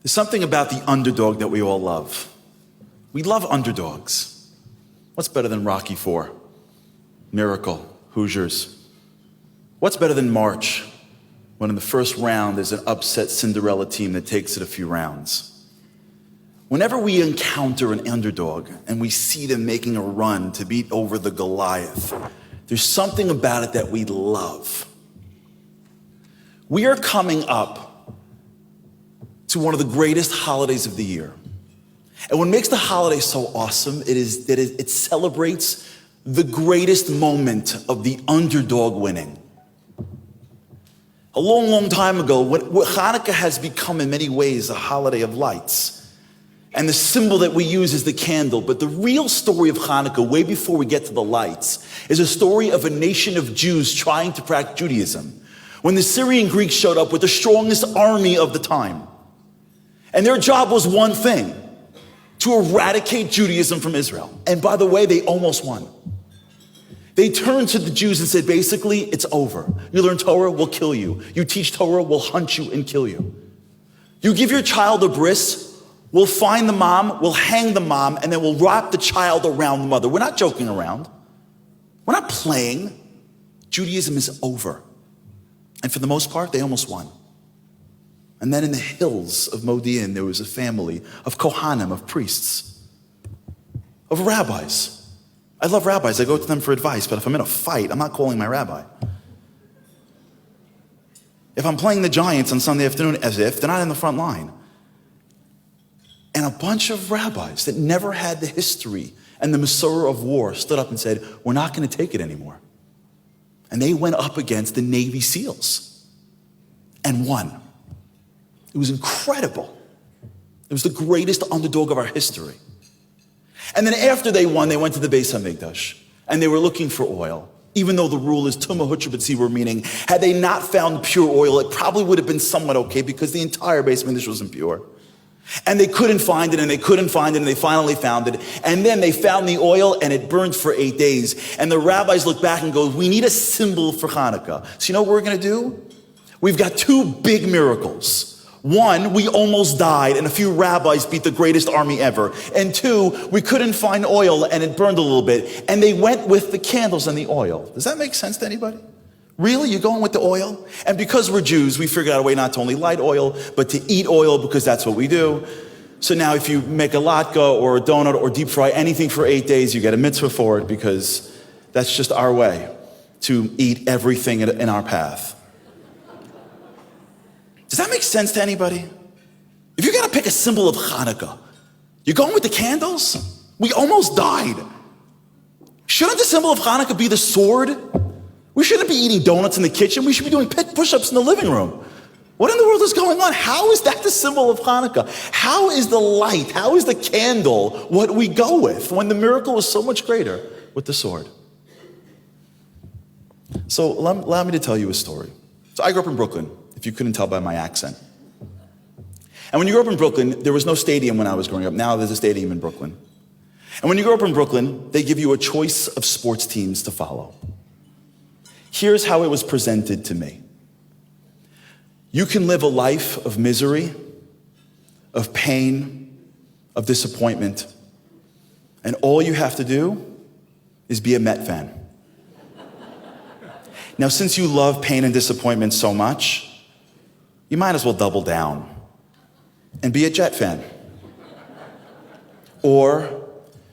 There's something about the underdog that we all love. We love underdogs. What's better than Rocky IV? Miracle, Hoosiers. What's better than March, when in the first round there's an upset Cinderella team that takes it a few rounds? Whenever we encounter an underdog and we see them making a run to beat over the Goliath, there's something about it that we love. We are coming up to one of the greatest holidays of the year. And what makes the holiday so awesome is that it celebrates the greatest moment of the underdog winning. A long, long time ago, what Hanukkah has become in many ways a holiday of lights. And the symbol that we use is the candle. But the real story of Hanukkah, way before we get to the lights, is a story of a nation of Jews trying to practice Judaism. When the Syrian Greeks showed up with the strongest army of the time. And their job was one thing: to eradicate Judaism from Israel. And by the way, they almost won. They turned to the Jews and said, basically, it's over. You learn Torah, we'll kill you. You teach Torah, we'll hunt you and kill you. You give your child a bris, we'll find the mom, we'll hang the mom, and then we'll wrap the child around the mother. We're not joking around. We're not playing. Judaism is over. And for the most part, they almost won. And then in the hills of Modi'in, there was a family of Kohanim, of priests, of rabbis. I love rabbis. I go to them for advice, but if I'm in a fight, I'm not calling my rabbi. If I'm playing the Giants on Sunday afternoon, as if, they're not in the front line. And a bunch of rabbis that never had the history and the Masorah of war stood up and said, we're not going to take it anymore. And they went up against the Navy SEALs and won. It was incredible. It was the greatest underdog of our history. And then after they won, they went to the Beis HaMikdash, and they were looking for oil. Even though the rule is Tumah Hutra B'tzibur, meaning had they not found pure oil, it probably would have been somewhat okay because the entire Beis HaMikdash was impure. And they couldn't find it, and they couldn't find it, and they finally found it. And then they found the oil, and it burned for 8 days. And the rabbis look back and go, we need a symbol for Hanukkah. So you know what we're going to do? We've got two big miracles. One, we almost died and a few rabbis beat the greatest army ever. And two, we couldn't find oil and it burned a little bit. And they went with the candles and the oil. Does that make sense to anybody? Really? You're going with the oil? And because we're Jews, we figured out a way not to only light oil, but to eat oil because that's what we do. So now if you make a latke or a donut or deep fry anything for 8 days, you get a mitzvah for it because that's just our way to eat everything in our path. Does that make sense to anybody? If you gotta pick a symbol of Hanukkah, you're going with the candles? We almost died. Shouldn't the symbol of Hanukkah be the sword? We shouldn't be eating donuts in the kitchen. We should be doing push-ups in the living room. What in the world is going on? How is that the symbol of Hanukkah? How is the light, how is the candle what we go with when the miracle is so much greater with the sword? So allow me to tell you a story. So I grew up in Brooklyn, if you couldn't tell by my accent. And when you grew up in Brooklyn, there was no stadium when I was growing up. Now there's a stadium in Brooklyn. And when you grow up in Brooklyn, they give you a choice of sports teams to follow. Here's how it was presented to me. You can live a life of misery, of pain, of disappointment, and all you have to do is be a Met fan. Now, since you love pain and disappointment so much, you might as well double down and be a Jet fan. Or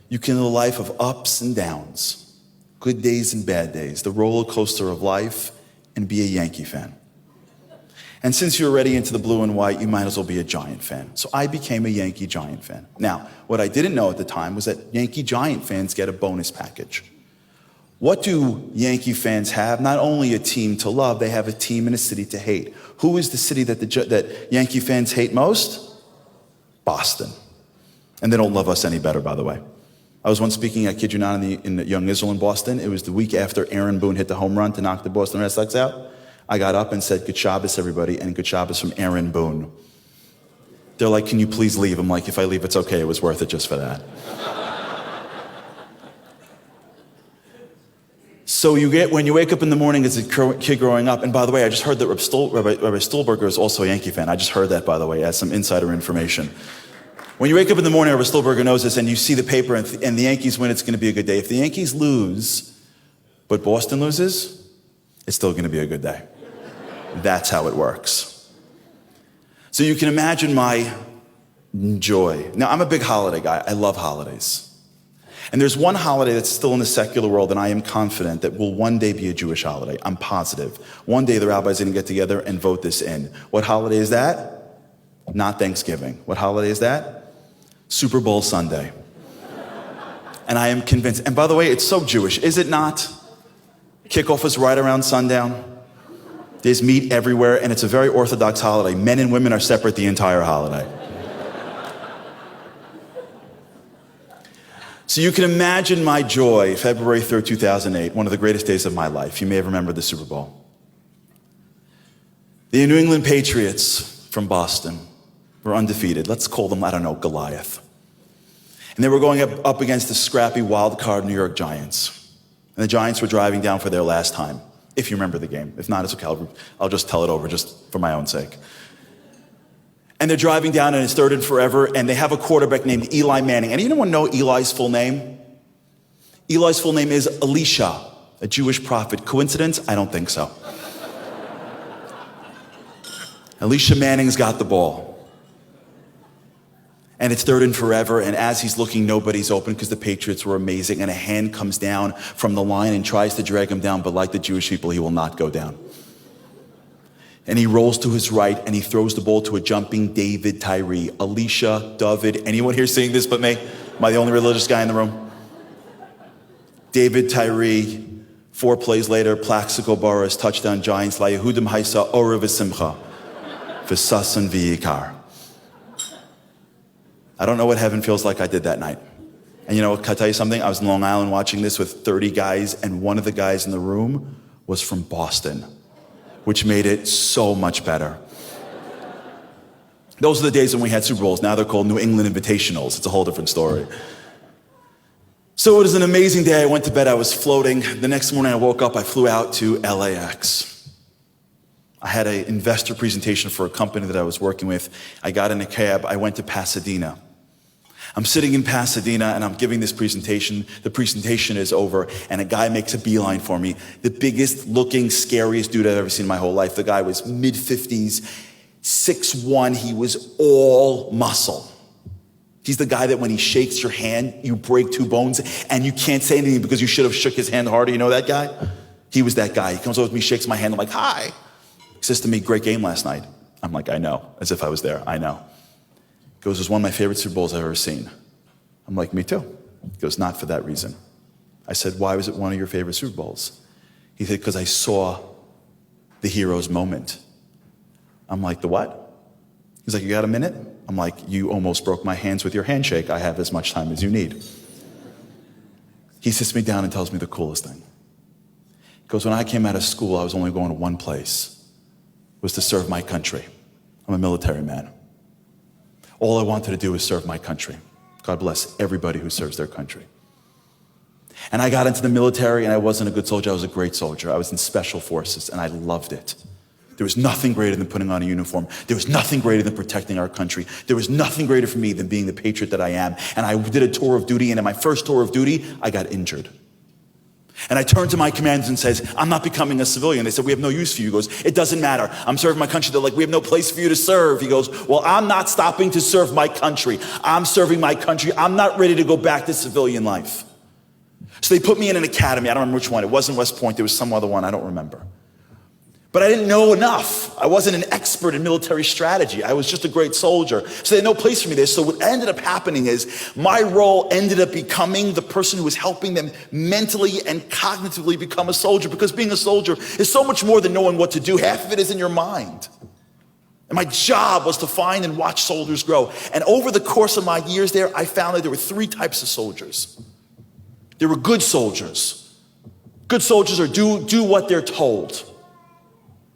you can live a life of ups and downs, good days and bad days, the roller coaster of life, and be a Yankee fan. And since you're already into the blue and white, you might as well be a Giant fan. So I became a Yankee Giant fan. Now, what I didn't know at the time was that Yankee Giant fans get a bonus package. What do Yankee fans have? Not only a team to love, they have a team and a city to hate. Who is the city that Yankee fans hate most? Boston. And they don't love us any better, by the way. I was once speaking, I kid you not, in the Young Israel in Boston. It was the week after Aaron Boone hit the home run to knock the Boston Red Sox out. I got up and said, "Good Shabbos, everybody," and "Good Shabbos" from Aaron Boone. They're like, "Can you please leave?" I'm like, "If I leave, it's okay. It was worth it just for that." So when you wake up in the morning as a kid growing up, and by the way, I just heard that Rabbi Stolberger is also a Yankee fan. I just heard that, by the way, as some insider information. When you wake up in the morning, Rabbi Stolberger knows this, and you see the paper, and the Yankees win, it's going to be a good day. If the Yankees lose, but Boston loses, it's still going to be a good day. That's how it works. So you can imagine my joy. Now, I'm a big holiday guy. I love holidays. And there's one holiday that's still in the secular world, and I am confident that will one day be a Jewish holiday. I'm positive. One day the rabbis are going to get together and vote this in. What holiday is that? Not Thanksgiving. What holiday is that? Super Bowl Sunday. And I am convinced. And by the way, it's so Jewish, is it not? Kickoff is right around sundown. There's meat everywhere, and it's a very Orthodox holiday. Men and women are separate the entire holiday. So you can imagine my joy, February 3rd, 2008, one of the greatest days of my life. You may have remembered the Super Bowl. The New England Patriots from Boston were undefeated. Let's call them, I don't know, Goliath. And they were going up against the scrappy wild card New York Giants. And the Giants were driving down for their last time, if you remember the game. If not, it's okay. I'll just tell it over just for my own sake. And they're driving down, and it's third and forever, and they have a quarterback named Eli Manning. And anyone know Eli's full name? Eli's full name is Elisha, a Jewish prophet. Coincidence? I don't think so. Elisha Manning's got the ball. And it's third and forever, and as he's looking, nobody's open because the Patriots were amazing, and a hand comes down from the line and tries to drag him down, but like the Jewish people, he will not go down. And he rolls to his right, and he throws the ball to a jumping David Tyree. Alicia, David, anyone here seeing this but me? Am I the only religious guy in the room? David Tyree, 4 plays later, Plaxico Boris, touchdown Giants, La Yehudim Haisa, Ora V'Simcha, V'Sasan V'Yikar. I don't know what heaven feels like I did that night. And you know what, can I tell you something? I was in Long Island watching this with 30 guys, and one of the guys in the room was from Boston, which made it so much better. Those are the days when we had Super Bowls. Now they're called New England Invitationals. It's a whole different story. So it was an amazing day. I went to bed, I was floating. The next morning I woke up, I flew out to LAX. I had an investor presentation for a company that I was working with. I got in a cab, I went to Pasadena. I'm sitting in Pasadena and I'm giving this presentation. The presentation is over and a guy makes a beeline for me. The biggest looking, scariest dude I've ever seen in my whole life. The guy was mid-50s, 6'1", he was all muscle. He's the guy that when he shakes your hand, you break 2 bones and you can't say anything because you should have shook his hand harder. You know that guy? He was that guy. He comes over to me, shakes my hand, I'm like, hi. He says to me, great game last night. I'm like, I know, as if I was there, I know. He goes, it was one of my favorite Super Bowls I've ever seen. I'm like, me too. He goes, not for that reason. I said, why was it one of your favorite Super Bowls? He said, because I saw the hero's moment. I'm like, the what? He's like, you got a minute? I'm like, you almost broke my hands with your handshake. I have as much time as you need. He sits me down and tells me the coolest thing. He goes, when I came out of school, I was only going to one place, was to serve my country. I'm a military man. All I wanted to do was serve my country. God bless everybody who serves their country. And I got into the military and I wasn't a good soldier, I was a great soldier. I was in special forces and I loved it. There was nothing greater than putting on a uniform. There was nothing greater than protecting our country. There was nothing greater for me than being the patriot that I am. And I did a tour of duty, and in my first tour of duty, I got injured. And I turned to my commanders and says, I'm not becoming a civilian. They said, we have no use for you. He goes, it doesn't matter. I'm serving my country. They're like, we have no place for you to serve. He goes, well, I'm not stopping to serve my country. I'm serving my country. I'm not ready to go back to civilian life. So they put me in an academy. I don't remember which one. It wasn't West Point. There was some other one. I don't remember. But I didn't know enough. I wasn't an expert in military strategy. I was just a great soldier. So they had no place for me there. So what ended up happening is my role ended up becoming the person who was helping them mentally and cognitively become a soldier, because being a soldier is so much more than knowing what to do. Half of it is in your mind. And my job was to find and watch soldiers grow. And over the course of my years there, I found that there were 3 types of soldiers. There were good soldiers. Good soldiers are do what they're told.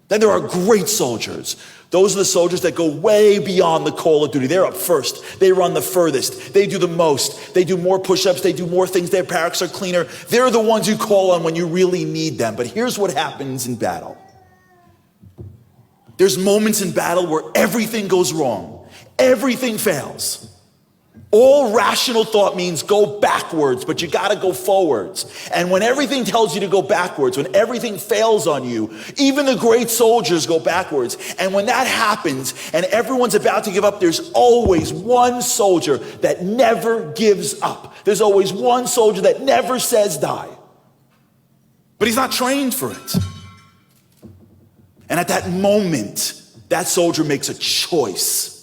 Then there are great soldiers. Those are the soldiers that go way beyond the call of duty. They're up first. They run the furthest. They do the most. They do more push-ups. They do more things. Their barracks are cleaner. They're the ones you call on when you really need them. But here's what happens in battle. There's moments in battle where everything goes wrong. Everything fails. All rational thought means go backwards, but you gotta go forwards. And when everything tells you to go backwards, when everything fails on you, even the great soldiers go backwards. And when that happens and everyone's about to give up, there's always one soldier that never gives up. There's always one soldier that never says die. But he's not trained for it. And at that moment, that soldier makes a choice.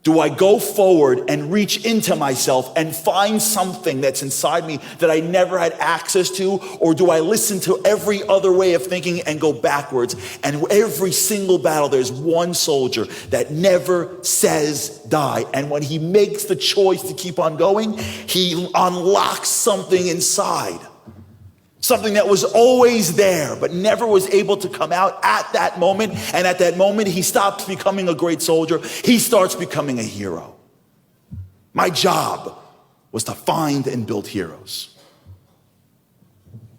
Do I go forward and reach into myself and find something that's inside me that I never had access to? Or do I listen to every other way of thinking and go backwards? And every single battle, there's one soldier that never says die. And when he makes the choice to keep on going, he unlocks something inside. Something that was always there, but never was able to come out at that moment. And at that moment, he stops becoming a great soldier. He starts becoming a hero. My job was to find and build heroes.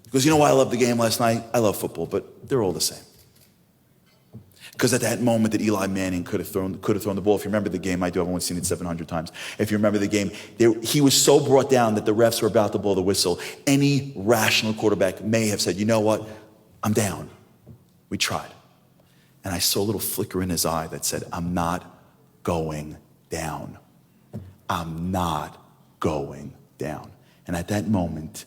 Because you know why I loved the game last night? I love football, but they're all the same. Because at that moment that Eli Manning could have thrown the ball, if you remember the game, I've only seen it 700 times. If you remember the game, he was so brought down that the refs were about to blow the whistle. Any rational quarterback may have said, you know what, I'm down. We tried. And I saw a little flicker in his eye that said, I'm not going down. I'm not going down. And at that moment,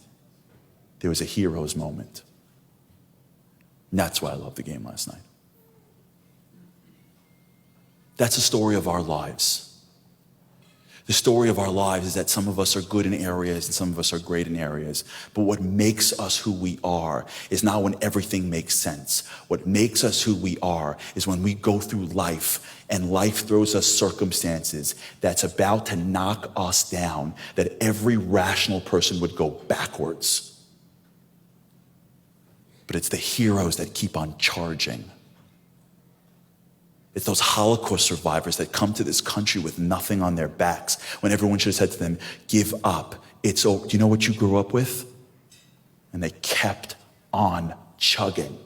there was a hero's moment. And that's why I loved the game last night. That's the story of our lives. The story of our lives is that some of us are good in areas and some of us are great in areas. But what makes us who we are is not when everything makes sense. What makes us who we are is when we go through life and life throws us circumstances that's about to knock us down, that every rational person would go backwards. But it's the heroes that keep on charging. It's those Holocaust survivors that come to this country with nothing on their backs when everyone should have said to them, give up. It's over. Do you know what you grew up with? And they kept on chugging.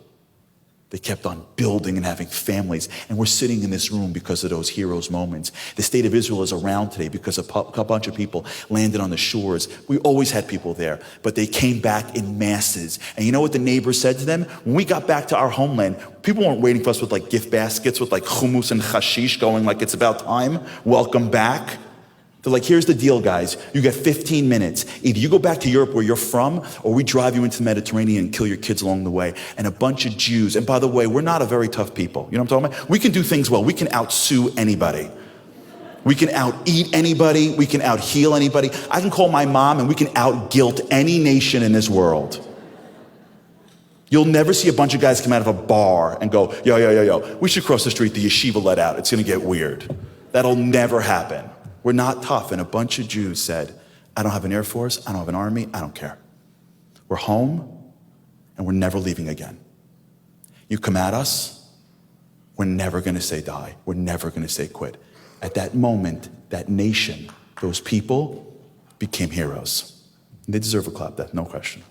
They kept on building and having families. And we're sitting in this room because of those heroes' moments. The state of Israel is around today because a bunch of people landed on the shores. We always had people there, but they came back in masses. And you know what the neighbors said to them? When we got back to our homeland, people weren't waiting for us with like gift baskets with like hummus and hashish going like it's about time. Welcome back. They're like, here's the deal, guys. You get 15 minutes. Either you go back to Europe where you're from, or we drive you into the Mediterranean and kill your kids along the way. And a bunch of Jews. And by the way, we're not a very tough people. You know what I'm talking about? We can do things well. We can out-sue anybody. We can out-eat anybody. We can out-heal anybody. I can call my mom and we can out-guilt any nation in this world. You'll never see a bunch of guys come out of a bar and go, yo, we should cross the street. The yeshiva let out. It's going to get weird. That'll never happen. We're not tough. And a bunch of Jews said, I don't have an Air Force, I don't have an army, I don't care. We're home and we're never leaving again. You come at us, we're never gonna say die. We're never gonna say quit. At that moment, that nation, those people became heroes. And they deserve a clap, that, no question.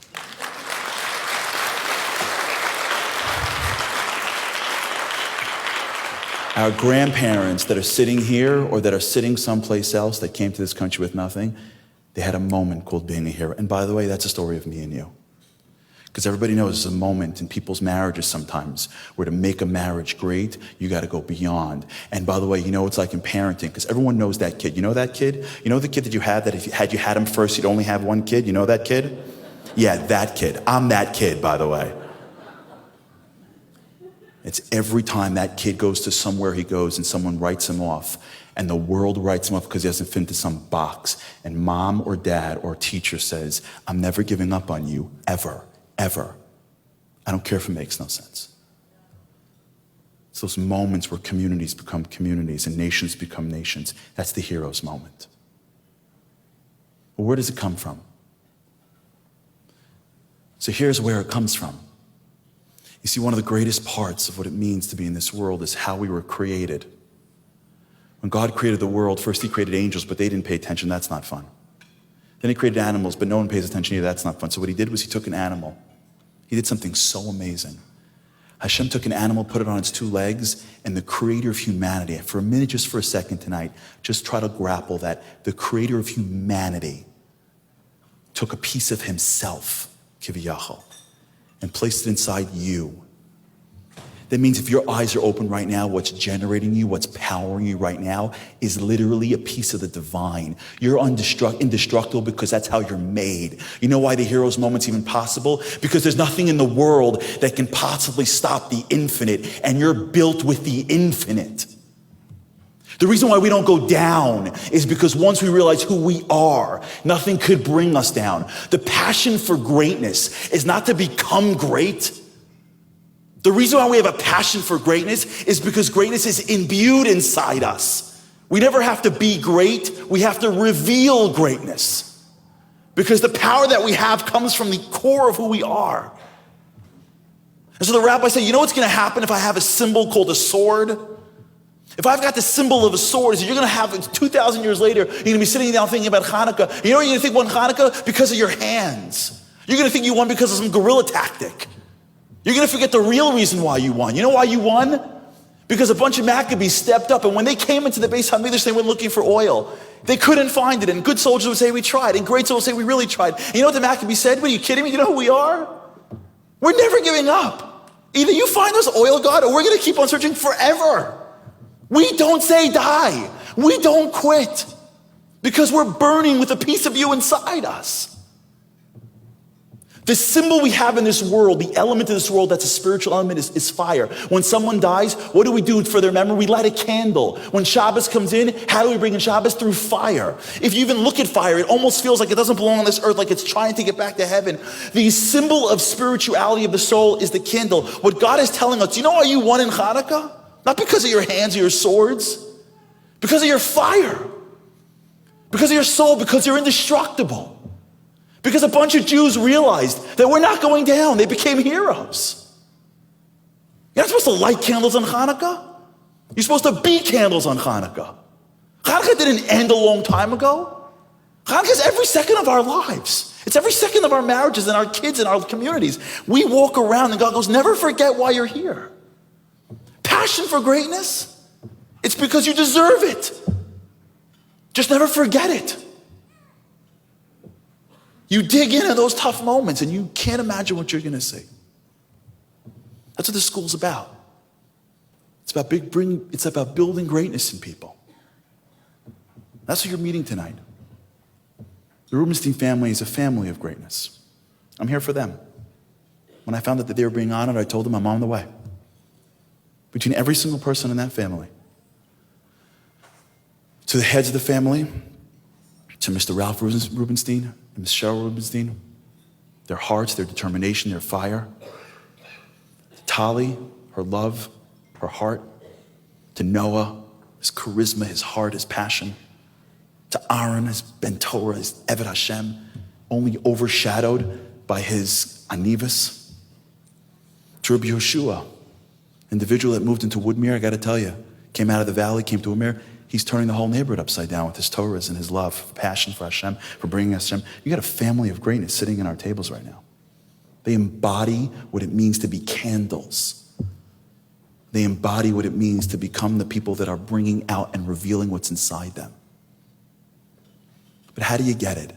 Our grandparents that are sitting here or that are sitting someplace else that came to this country with nothing, they had a moment called being a hero. And by the way, that's a story of me and you. Because everybody knows there's a moment in people's marriages sometimes where to make a marriage great, you got to go beyond. And by the way, you know it's like in parenting, because everyone knows that kid. You know that kid? You know the kid that you had that if you had him first, you'd only have one kid? You know that kid? Yeah, that kid. I'm that kid, by the way. It's every time that kid goes to somewhere he goes and someone writes him off and the world writes him off because he doesn't fit into some box and mom or dad or teacher says, I'm never giving up on you, ever, ever. I don't care if it makes no sense. It's those moments where communities become communities and nations become nations. That's the hero's moment. Well, where does it come from? So here's where it comes from. You You see, one of the greatest parts of what it means to be in this world is how we were created. When God created the world, first he created angels, but they didn't pay attention. That's not fun. Then he created animals, but no one pays attention either. That's not fun. So what he did was he took an animal. He did something so amazing. Hashem took an animal, put it on its 2 legs, and the creator of humanity, for a minute, just for a second tonight, just try to grapple that. The creator of humanity took a piece of himself, kiviyachal, and placed it inside you. That means if your eyes are open right now, what's generating you, what's powering you right now is literally a piece of the divine. You're indestructible because that's how you're made. You know why the hero's moment's even possible? Because there's nothing in the world that can possibly stop the infinite, and you're built with the infinite. The reason why we don't go down is because once we realize who we are, nothing could bring us down. The passion for greatness is not to become great. The reason why we have a passion for greatness is because greatness is imbued inside us. We never have to be great. We have to reveal greatness. Because the power that we have comes from the core of who we are. And so the rabbis say, you know what's going to happen if I have a symbol called a sword? If I've got the symbol of a sword, is you're going to have 2,000 years later, you're going to be sitting down thinking about Chanukah. You know what you're going to think about Chanukah? Because of your hands. You're going to think you won because of some guerrilla tactic. You're going to forget the real reason why you won. You know why you won? Because a bunch of Maccabees stepped up, and when they came into the Beis Hamikdash, they went looking for oil. They couldn't find it, and good soldiers would say, we tried, and great soldiers would say, we really tried. And you know what the Maccabees said? Are you kidding me? You know who we are? We're never giving up. Either you find us oil, God, or we're going to keep on searching forever. We don't say die. We don't quit. Because we're burning with a piece of you inside us. The symbol we have in this world, the element of this world that's a spiritual element is fire. When someone dies, what do we do for their memory? We light a candle. When Shabbos comes in, how do we bring in Shabbos? Through fire. If you even look at fire, it almost feels like it doesn't belong on this earth, like it's trying to get back to heaven. The symbol of spirituality of the soul is the candle. What God is telling us, you know why you won in Chanukah? Not because of your hands or your swords, because of your fire, because of your soul, because you're indestructible. Because a bunch of Jews realized that we're not going down. They became heroes. You're not supposed to light candles on Hanukkah. You're supposed to be candles on Hanukkah. Hanukkah didn't end a long time ago. Hanukkah is every second of our lives. It's every second of our marriages and our kids and our communities. We walk around and God goes, never forget why you're here. Passion for greatness, it's because you deserve it. Just never forget it. You dig into those tough moments and you can't imagine what you're going to see. That's what this school's about. It's about building greatness in people. That's what you're meeting tonight. The Rubenstein family is a family of greatness. I'm here for them. When I found out that they were being honored, I told them I'm on the way. Between every single person in that family, to the heads of the family, to Mr. Ralph Rubenstein and Ms. Cheryl Rubenstein, their hearts, their determination, their fire. To Tali, her love, her heart. To Noah, his charisma, his heart, his passion. To Aaron, his Ben Torah, his Eved Hashem, only overshadowed by his Anivas. To Rabbi Yeshua, individual that moved into Woodmere, I got to tell you, came out of the valley, came to Woodmere. He's turning the whole neighborhood upside down with his Torahs and his love, passion for Hashem, for bringing us Hashem. You got a family of greatness sitting in our tables right now. They embody what it means to be candles. They embody what it means to become the people that are bringing out and revealing what's inside them. But how do you get it?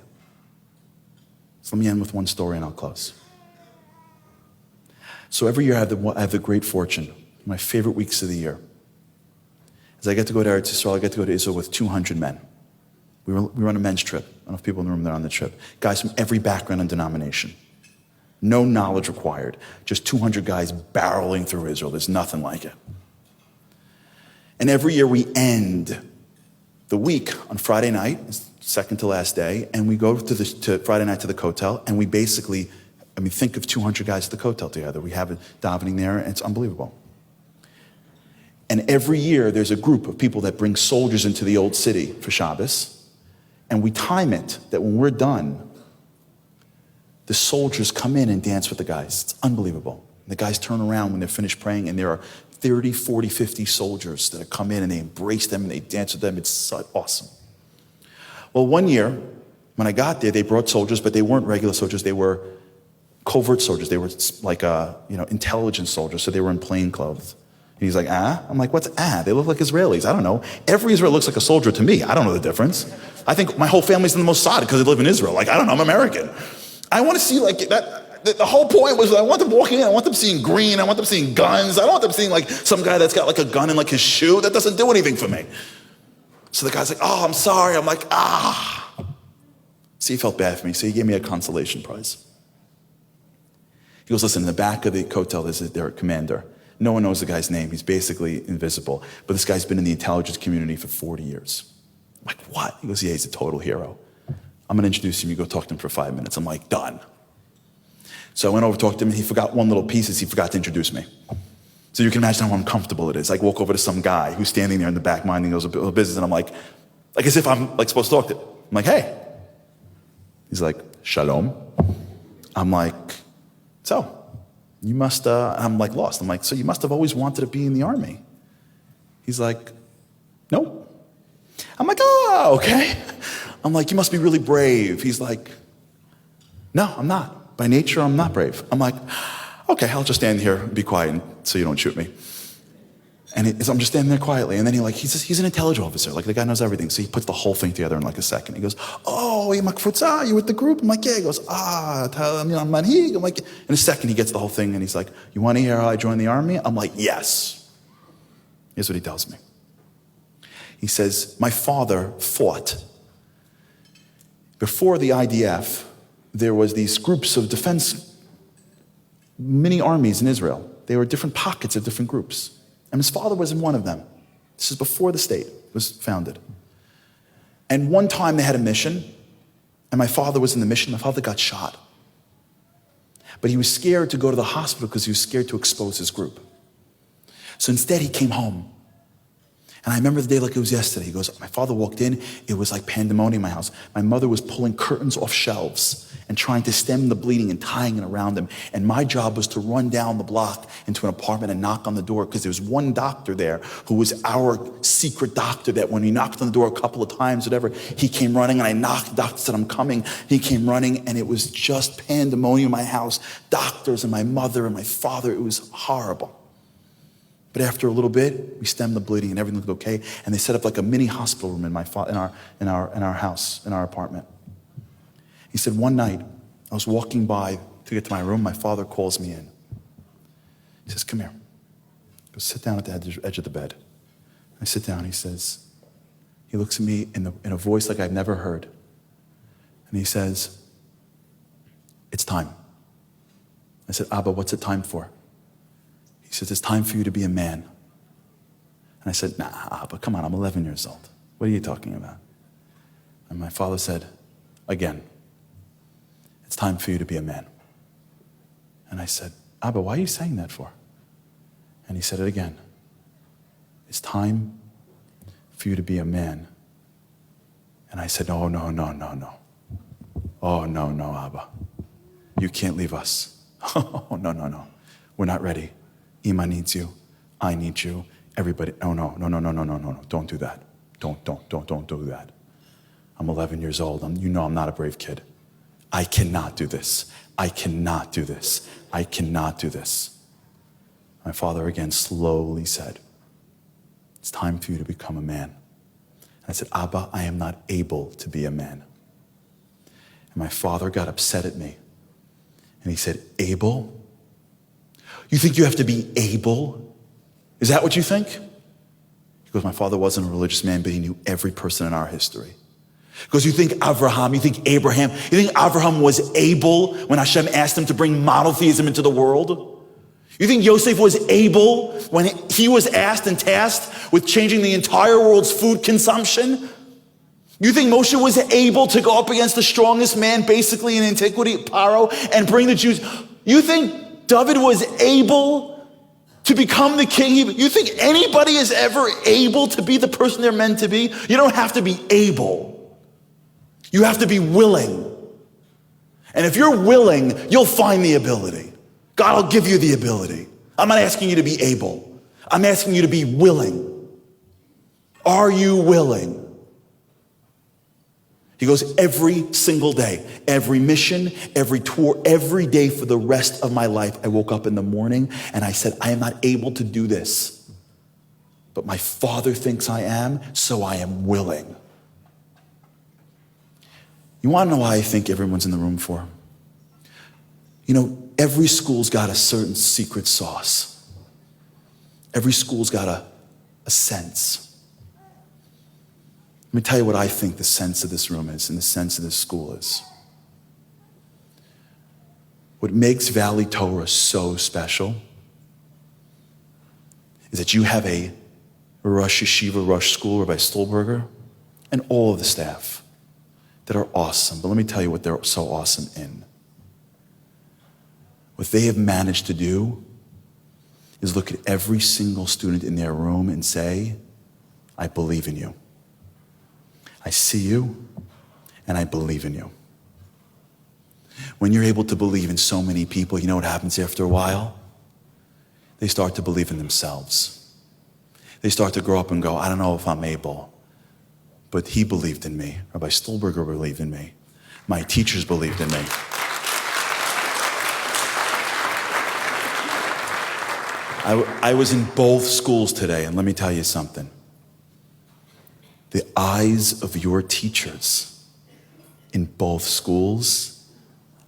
So let me end with one story and I'll close. So every year I have the great fortune, my favorite weeks of the year, as I get to go to Eretz Yisrael, I get to go to Israel with 200 men. We run a men's trip. I don't know if people in the room that are on the trip. Guys from every background and denomination. No knowledge required. Just 200 guys barreling through Israel. There's nothing like it. And every year we end the week on Friday night, second to last day, and we go to Friday night to the Kotel, and we basically, think of 200 guys at the Kotel together. We have a davening there, and it's unbelievable. And every year, there's a group of people that bring soldiers into the old city for Shabbos. And we time it that when we're done, the soldiers come in and dance with the guys. It's unbelievable. The guys turn around when they're finished praying, and there are 30, 40, 50 soldiers that have come in, and they embrace them, and they dance with them. It's so awesome. Well, one year, when I got there, they brought soldiers, but they weren't regular soldiers. They were covert soldiers. They were like, intelligence soldiers, so they were in plain clothes. And he's like, I'm like, what's They look like Israelis. I don't know. Every Israel looks like a soldier to me. I don't know the difference. I think my whole family's in the Mossad because they live in Israel. Like, I don't know, I'm American. I want to see like that. The whole point was I want them walking in. I want them seeing green. I want them seeing guns. I don't want them seeing like some guy that's got like a gun in like his shoe. That doesn't do anything for me. So the guy's like, oh, I'm sorry. I'm like, See, he felt bad for me. So he gave me a consolation prize. He goes, listen, in the back of the hotel, there's their commander. No one knows the guy's name. He's basically invisible. But this guy's been in the intelligence community for 40 years. I'm like, what? He goes, yeah, he's a total hero. I'm going to introduce him. You go talk to him for 5 minutes. I'm like, done. So I went over to talk to him, and he forgot one little piece. He forgot to introduce me. So you can imagine how uncomfortable it is. I walk over to some guy who's standing there in the back minding his business, and I'm like as if I'm like supposed to talk to him. I'm like, hey. He's like, shalom. I'm like, so you must, I'm like lost. I'm like, so you must have always wanted to be in the army. He's like, no. I'm like, oh, okay. I'm like, you must be really brave. He's like, no, I'm not. By nature, I'm not brave. I'm like, okay, I'll just stand here and be quiet so you don't shoot me. And I'm just standing there quietly. And then he's an intelligence officer. Like, the guy knows everything. So he puts the whole thing together in like a second. He goes, oh, you with the group? I'm like, yeah. He goes, I'm manhig. I'm like, in a second, he gets the whole thing. And he's like, you want to hear how I joined the army? I'm like, yes. Here's what he tells me. He says, my father fought. Before the IDF, there was these groups of defense, mini armies in Israel. They were different pockets of different groups. And his father was in one of them. This is before the state was founded. And one time they had a mission, and my father was in the mission. My father got shot. But he was scared to go to the hospital because he was scared to expose his group. So instead he came home. And I remember the day like it was yesterday. He goes, my father walked in, it was like pandemonium in my house. My mother was pulling curtains off shelves and trying to stem the bleeding and tying it around him. And my job was to run down the block into an apartment and knock on the door, because there was one doctor there who was our secret doctor that when we knocked on the door a couple of times, whatever, he came running, and I knocked, the doctor said, I'm coming. He came running, and it was just pandemonium in my house. Doctors and my mother and my father, it was horrible. But after a little bit, we stemmed the bleeding and everything looked okay. And they set up like a mini hospital room in our house, in our apartment. He said, one night, I was walking by to get to my room. My father calls me in. He says, come here. Go sit down at the edge of the bed. I sit down. He looks at me in a voice like I've never heard. And he says, it's time. I said, Abba, what's it time for? He says, it's time for you to be a man. And I said, nah, but come on, I'm 11 years old. What are you talking about? And my father said, again, it's time for you to be a man. And I said, Abba, why are you saying that for? And he said it again. It's time for you to be a man. And I said, no. Oh, no, Abba. You can't leave us. Oh, no. We're not ready. Ima needs you. I need you. Everybody. No. Don't do that. Don't do that. I'm 11 years old. I'm not a brave kid. I cannot do this. I cannot do this. My father again slowly said, it's time for you to become a man. And I said, Abba, I am not able to be a man. And my father got upset at me. And he said, able? You think you have to be able? Is that what you think? He goes, my father wasn't a religious man, but he knew every person in our history. He goes, you think Abraham, you think Abraham was able when Hashem asked him to bring monotheism into the world? You think Yosef was able when he was asked and tasked with changing the entire world's food consumption? You think Moshe was able to go up against the strongest man basically in antiquity, Paro, and bring the Jews? You think David was able to become the king? You think anybody is ever able to be the person they're meant to be? You don't have to be able. You have to be willing. And if you're willing, you'll find the ability. God will give you the ability. I'm not asking you to be able. I'm asking you to be willing. Are you willing? He goes, every single day, every mission, every tour, every day for the rest of my life, I woke up in the morning and I said, I am not able to do this, but my Father thinks I am, so I am willing. You want to know why I think everyone's in the room for? You know, every school's got a certain secret sauce. Every school's got a sense. Let me tell you what I think the sense of this room is and the sense of this school is. What makes Valley Torah so special is that you have a Rosh Yeshiva, Rosh School, Rabbi Stolberger, and all of the staff that are awesome. But let me tell you what they're so awesome in. What they have managed to do is look at every single student in their room and say, I believe in you. I see you, and I believe in you. When you're able to believe in so many people, you know what happens after a while? They start to believe in themselves. They start to grow up and go, I don't know if I'm able, but he believed in me. Rabbi Stolberger believed in me. My teachers believed in me. I was in both schools today, and let me tell you something. The eyes of your teachers in both schools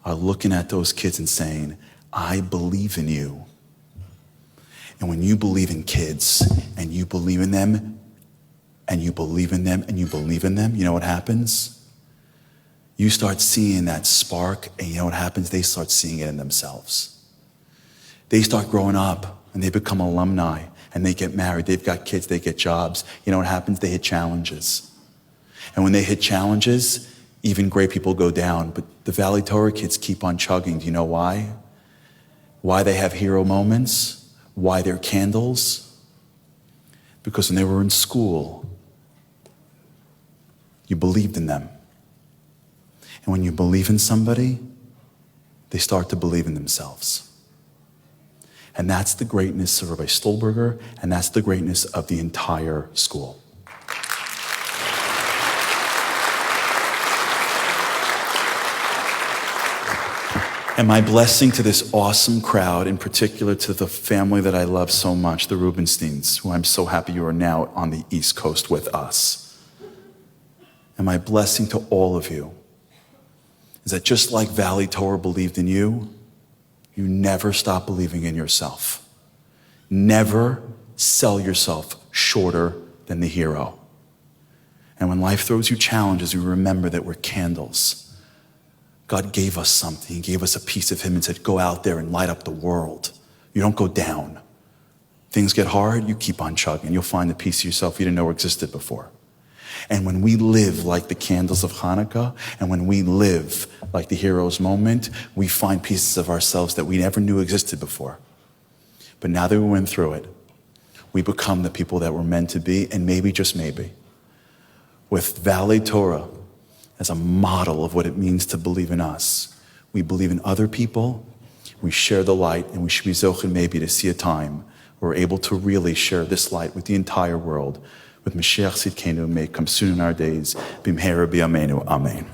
are looking at those kids and saying, I believe in you. And when you believe in kids and you believe in them and you believe in them and you believe in them, you know what happens? You start seeing that spark, and you know what happens? They start seeing it in themselves. They start growing up and they become alumni. And they get married, they've got kids, they get jobs. You know what happens? They hit challenges. And when they hit challenges, even great people go down. But the Valley Torah kids keep on chugging. Do you know why? Why they have hero moments? Why they're candles? Because when they were in school, you believed in them. And when you believe in somebody, they start to believe in themselves. And that's the greatness of Rabbi Stolberger, and that's the greatness of the entire school. And my blessing to this awesome crowd, in particular to the family that I love so much, the Rubensteins, who I'm so happy you are now on the East Coast with us. And my blessing to all of you is that just like Valley Torah believed in you, you never stop believing in yourself. Never sell yourself shorter than the hero. And when life throws you challenges, you remember that we're candles. God gave us something. He gave us a piece of him and said, go out there and light up the world. You don't go down. Things get hard, you keep on chugging. You'll find a piece of yourself you didn't know existed before. And when we live like the candles of Chanukah, and when we live like the hero's moment, we find pieces of ourselves that we never knew existed before. But now that we went through it, we become the people that we're meant to be, and maybe, just maybe, with Valley Torah as a model of what it means to believe in us, we believe in other people, we share the light, and we should be zochen maybe to see a time where we're able to really share this light with the entire world, with Mashiach Tzidkenu may come soon in our days. Bimhera b'yameinu. Amen.